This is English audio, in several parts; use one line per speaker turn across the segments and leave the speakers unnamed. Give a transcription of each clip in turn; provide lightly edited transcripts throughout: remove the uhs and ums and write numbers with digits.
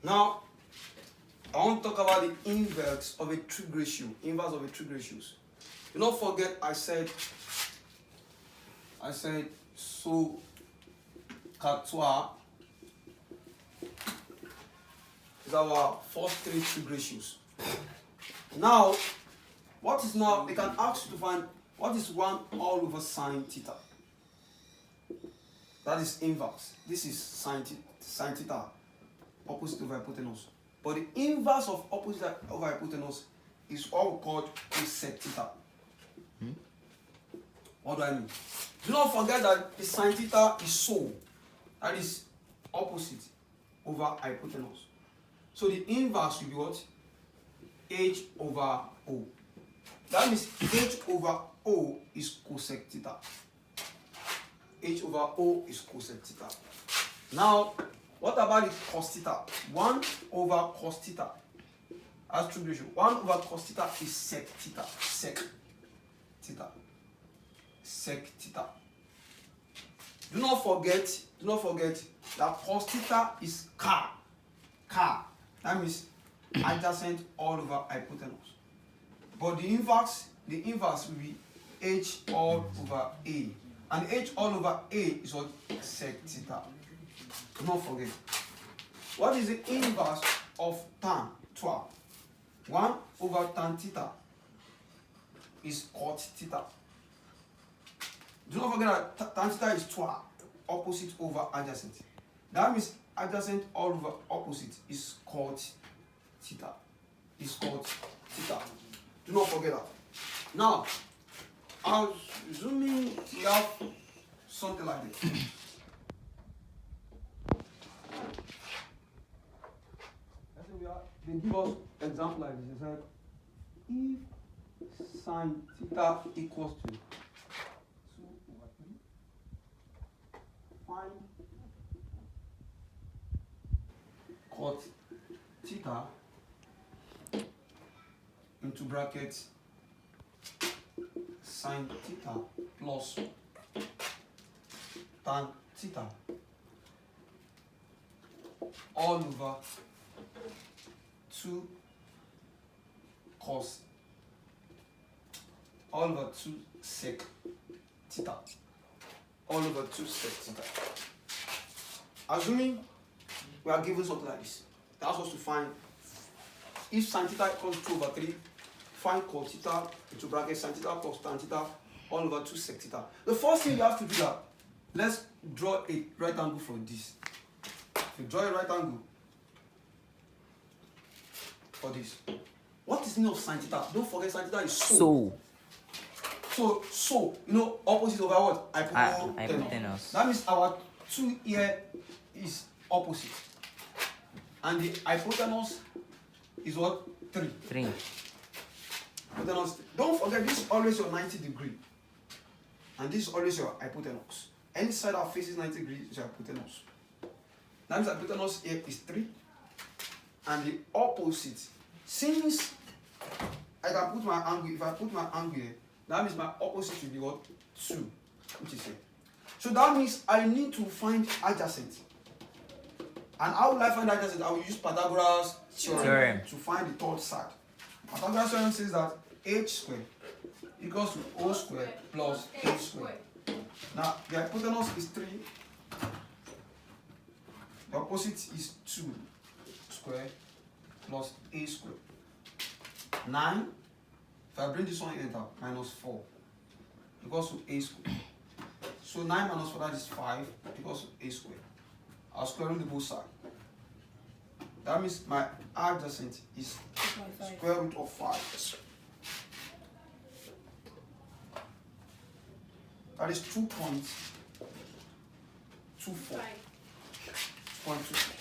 Now, I want to talk about the inverse of a trig ratio. Inverse of a trig ratios. Do not forget I said so Catois is our first three trig ratios. Now, what is now, they can ask you to find what is 1 all over sine theta. That is inverse. This is sine theta, opposite over hypotenuse. But the inverse of opposite over hypotenuse is what we call cosec theta. What do I mean? Do not forget that the sine theta is so. That is opposite over hypotenuse. So the inverse will be what? H over O. That means H over O is cosec theta. H over O is cosec theta. Now, what about the cos theta? 1 over cos theta. That's trig ratio. 1 over cos theta is sec theta. Sec theta. Sec theta. Do not forget that cos theta is car. That means adjacent all over hypotenuse. But the inverse will be H all over A. And H all over A is what? Sec theta. Do not forget. What is the inverse of tan? 12. 1 over tan theta is cot theta. Do not forget that tan theta is 12, opposite over adjacent. That means adjacent all over opposite is cot theta. Is cot theta. Do not forget that. Now, assuming we have something like this. They give us example like this. They said, if sine theta equals to 2 over 3, find cot theta into brackets sine theta plus tan theta all over 2 cos all over 2 sec theta all over 2 sec theta. Assuming we are given something like this, they ask us to find if sine theta equals 2 over 3, find cos theta into bracket sine theta plus tan theta all over 2 sec theta. The first thing you have to do that, let's draw a right angle for this. If you draw a right angle for this, what is the meaning of sine theta? Don't forget sine theta is so. So, opposite over what? Hypotenuse. That means our 2 here is opposite. And the hypotenuse is what? 3. Hypotenuse. Don't forget, this is always your 90 degree. And this is always your hypotenuse. Any side that faces 90 degrees is your hypotenuse. That means hypotenuse here is 3. And the opposite, since I can put my angle, if I put my angle here, that means my opposite will be what? 2, which is here. So that means I need to find adjacent. And how will I find adjacent? I will use Pythagoras theorem to find the third side. Pythagoras theorem says that h squared equals to o squared plus a squared. Now the hypotenuse is 3. The opposite is 2 squared plus a squared. 9. If I bring this one here down, minus 4 equals to a squared. So 9 minus 4, that is 5 equals to a squared. I'll square root the both sides. That means my adjacent is square root of 5. That is 2.24. 2.24.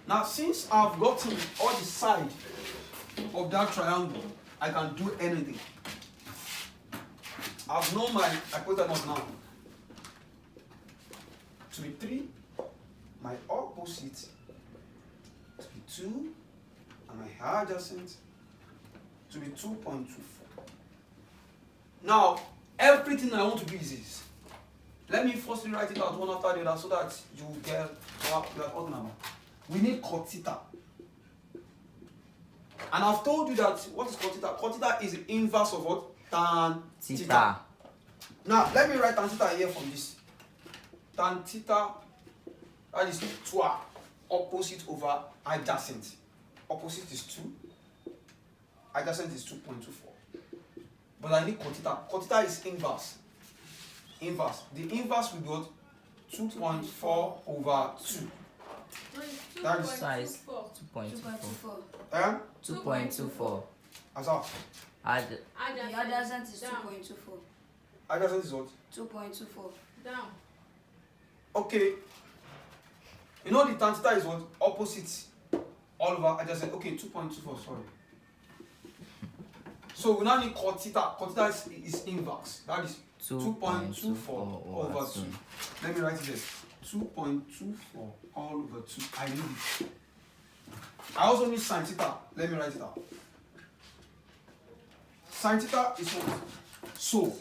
Now, since I've gotten all the side of that triangle, I can do anything. I've known my hypotenuse now to be 3, my opposite to be 2, and my adjacent to be 2.24. Now, everything I want to do is this. Let me firstly write it out one after the other so that you will get we are talking about. We need cot theta. And I've told you that what is cot theta? Cot theta is the inverse of what? Tan theta. Now, let me write tan theta here from this. Tan theta, that is 2 opposite over adjacent. Opposite is 2. Adjacent is 2.24. But I need cot theta. Cot theta is inverse. Inverse. The inverse will be what? 2.4 over 2. That is
size 2.24. 2.24.
As how?
The adjacent is 2.24.
Adjacent is what?
2.24. Down.
Okay. You know the tan theta is what? Opposite all over adjacent. Okay, 2.24, sorry. So we now need cot theta. Cot theta is inverse. That is 2.24 over 2. Let me write it there. 2.24 all over 2. I need it. I also need sin theta. Let me write it out. Sin theta is what? So,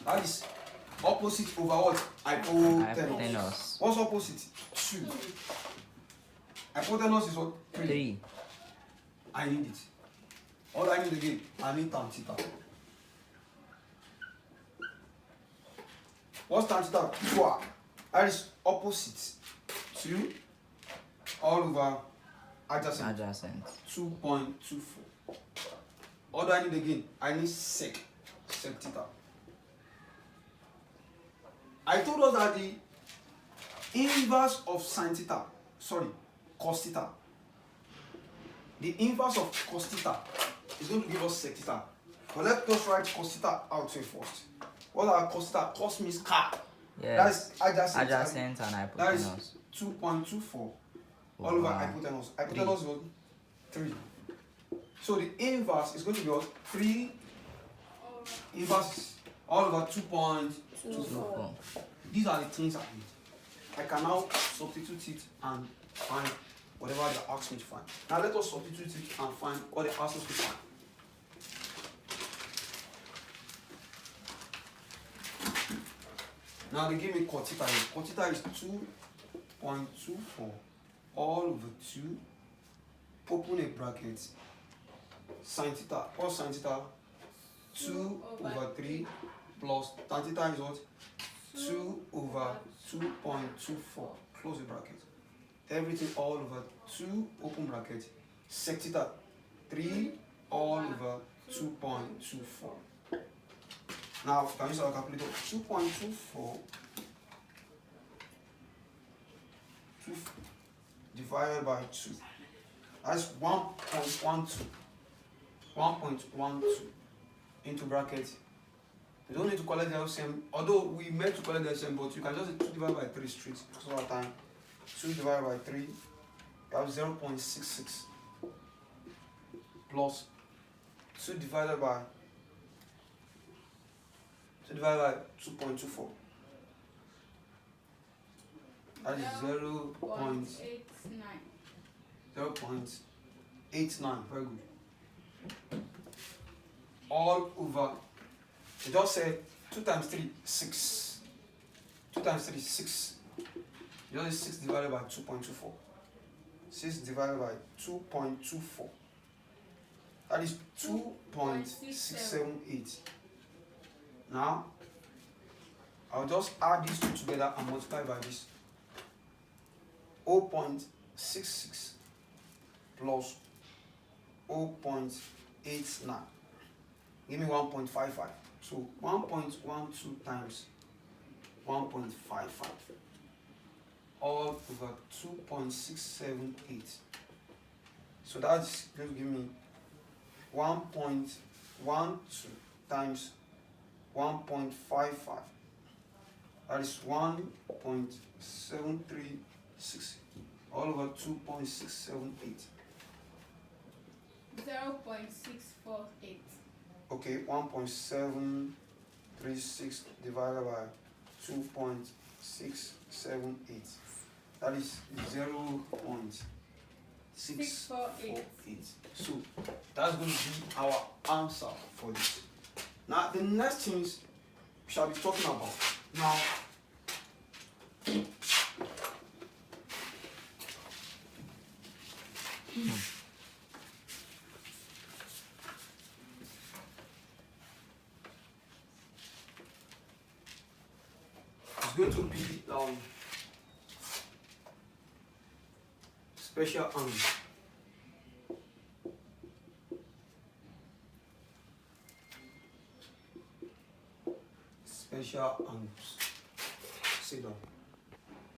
that is opposite over what? Hypotenuse. What's opposite? 2. Hypotenuse is what? 3. I need it. All I need again, I need tan theta. What's tan theta? 2. That is opposite 2 all over adjacent. 2.24. What do I need again? I need sec theta. I told us that the inverse of sin theta, cos theta. The inverse of cos theta is going to give us sec theta. But let's just write cos theta out here first. What are cos theta? Cos means car.
Yes.
That is
adjacent and hypotenuse.
That is 2.24 all over hypotenuse. Hypotenuse is 3. So the inverse is going to be what? 3 inverse all over 2.24. These are the things I need. I can now substitute it and find whatever they ask me to find. Now let us substitute it and find what they ask us to find. Now they give me cot theta. Cot theta is 2.24 all over 2. Open a bracket. Sin theta. What's sin theta? 2 over 3 plus tan theta is what? 2 over 2.24. Close the bracket. Everything all over 2, open bracket. Sec theta 3 all over 2.24. Now, can you use our calculator? 2.24 divided by 2. That's 1.12. 1.12 into bracket. You don't need to collect the LCM, although we meant to collect the LCM, but you can just 2 divided by 3 straight because of our time. 2 divided by 3, that's 0.66 plus 2 divided by 2.24. That is 0.89. Very good. All over. You just say 2 times 3, 6. 2 times 3, 6. You just say 6 divided by 2.24. 6 divided by 2.24. That is 2.678. Now, I'll just add these two together and multiply by this. 0.66 plus 0.89. Give me 1.55. So 1.12 times 1.55 all over 2.678. So that's going to give me 1.12 times 1.55. That is 1.736 all over 2.678.
0.648.
Okay, 1.736 divided by 2.678. That is 0.648. So that's going to be our answer for this. Now the next things we shall be talking about. Now It's going to be special arms. Special arms. Sit down.